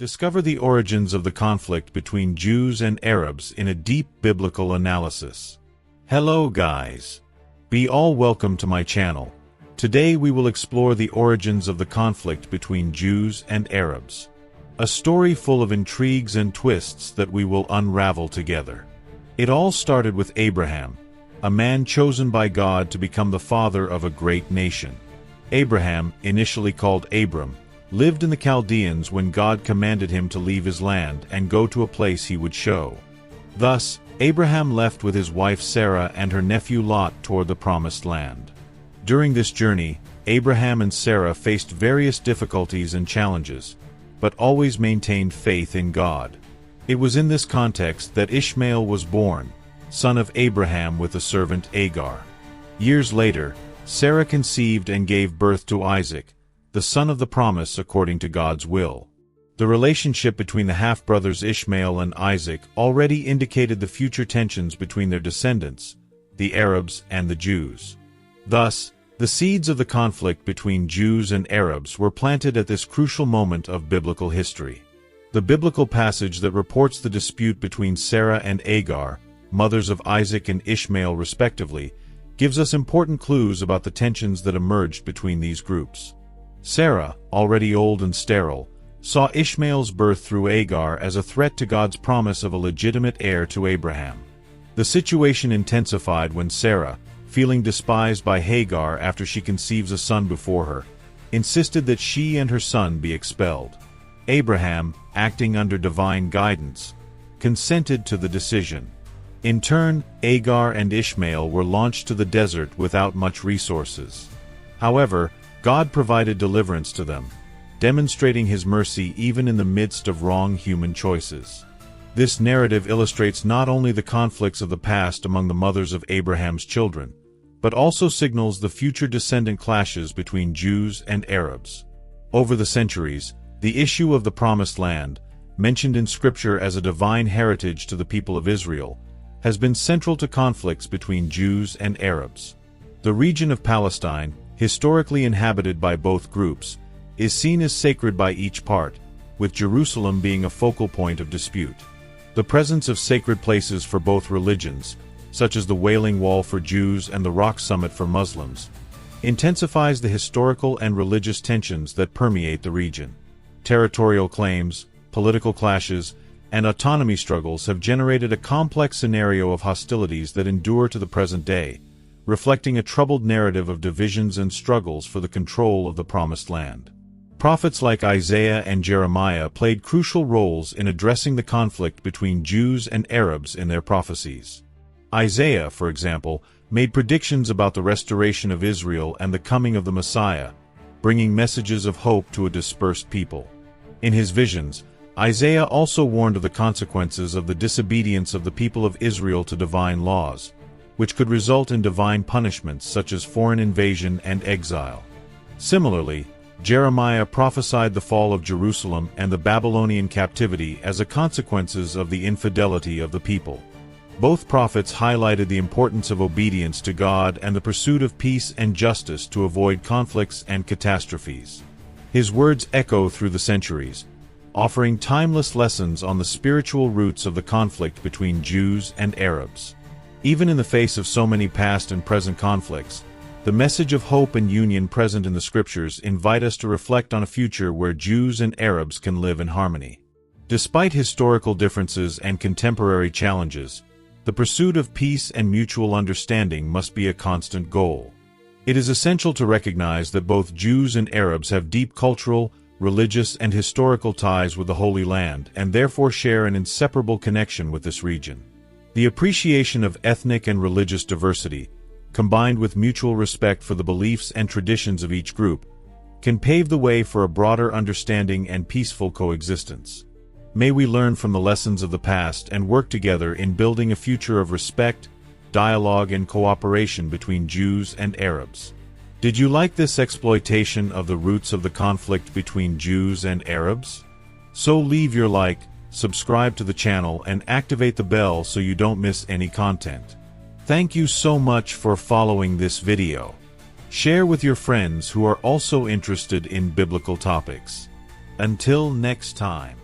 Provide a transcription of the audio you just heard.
Discover the origins of the conflict between Jews and Arabs in a deep biblical analysis. Hello guys. Be all welcome to my channel. Today we will explore the origins of the conflict between Jews and Arabs. A story full of intrigues and twists that we will unravel together. It all started with Abraham, a man chosen by God to become the father of a great nation. Abraham, initially called Abram, lived in the Chaldeans when God commanded him to leave his land and go to a place he would show. Thus, Abraham left with his wife Sarah and her nephew Lot toward the promised land. During this journey, Abraham and Sarah faced various difficulties and challenges, but always maintained faith in God. It was in this context that Ishmael was born, son of Abraham with the servant Agar. Years later, Sarah conceived and gave birth to Isaac, the son of the promise according to God's will. The relationship between the half-brothers Ishmael and Isaac already indicated the future tensions between their descendants, the Arabs and the Jews. Thus, the seeds of the conflict between Jews and Arabs were planted at this crucial moment of biblical history. The biblical passage that reports the dispute between Sarah and Agar, mothers of Isaac and Ishmael respectively, gives us important clues about the tensions that emerged between these groups. Sarah, already old and sterile, saw Ishmael's birth through Agar as a threat to God's promise of a legitimate heir to Abraham. The situation intensified when Sarah, feeling despised by Hagar after she conceives a son before her, insisted that she and her son be expelled. Abraham, acting under divine guidance, consented to the decision. In turn, Agar and Ishmael were launched to the desert without much resources. However, God provided deliverance to them, demonstrating His mercy even in the midst of wrong human choices. This narrative illustrates not only the conflicts of the past among the mothers of Abraham's children, but also signals the future descendant clashes between Jews and Arabs. Over the centuries, the issue of the Promised Land, mentioned in Scripture as a divine heritage to the people of Israel, has been central to conflicts between Jews and Arabs. The region of Palestine, historically inhabited by both groups, is seen as sacred by each part, with Jerusalem being a focal point of dispute. The presence of sacred places for both religions, such as the Wailing Wall for Jews and the Rock Summit for Muslims, intensifies the historical and religious tensions that permeate the region. Territorial claims, political clashes, and autonomy struggles have generated a complex scenario of hostilities that endure to the present day, reflecting a troubled narrative of divisions and struggles for the control of the Promised Land. Prophets like Isaiah and Jeremiah played crucial roles in addressing the conflict between Jews and Arabs in their prophecies. Isaiah, for example, made predictions about the restoration of Israel and the coming of the Messiah, bringing messages of hope to a dispersed people. In his visions, Isaiah also warned of the consequences of the disobedience of the people of Israel to divine laws, which could result in divine punishments such as foreign invasion and exile. Similarly, Jeremiah prophesied the fall of Jerusalem and the Babylonian captivity as a consequences of the infidelity of the people. Both prophets highlighted the importance of obedience to God and the pursuit of peace and justice to avoid conflicts and catastrophes. His words echo through the centuries, offering timeless lessons on the spiritual roots of the conflict between Jews and Arabs. Even in the face of so many past and present conflicts, the message of hope and union present in the Scriptures invite us to reflect on a future where Jews and Arabs can live in harmony. Despite historical differences and contemporary challenges, the pursuit of peace and mutual understanding must be a constant goal. It is essential to recognize that both Jews and Arabs have deep cultural, religious, and historical ties with the Holy Land and therefore share an inseparable connection with this region. The appreciation of ethnic and religious diversity, combined with mutual respect for the beliefs and traditions of each group, can pave the way for a broader understanding and peaceful coexistence. May we learn from the lessons of the past and work together in building a future of respect, dialogue, and cooperation between Jews and Arabs. Did you like this exploitation of the roots of the conflict between Jews and Arabs? So leave your like, subscribe to the channel, and activate the bell so you don't miss any content. Thank you so much for following this video. Share with your friends who are also interested in biblical topics. Until next time.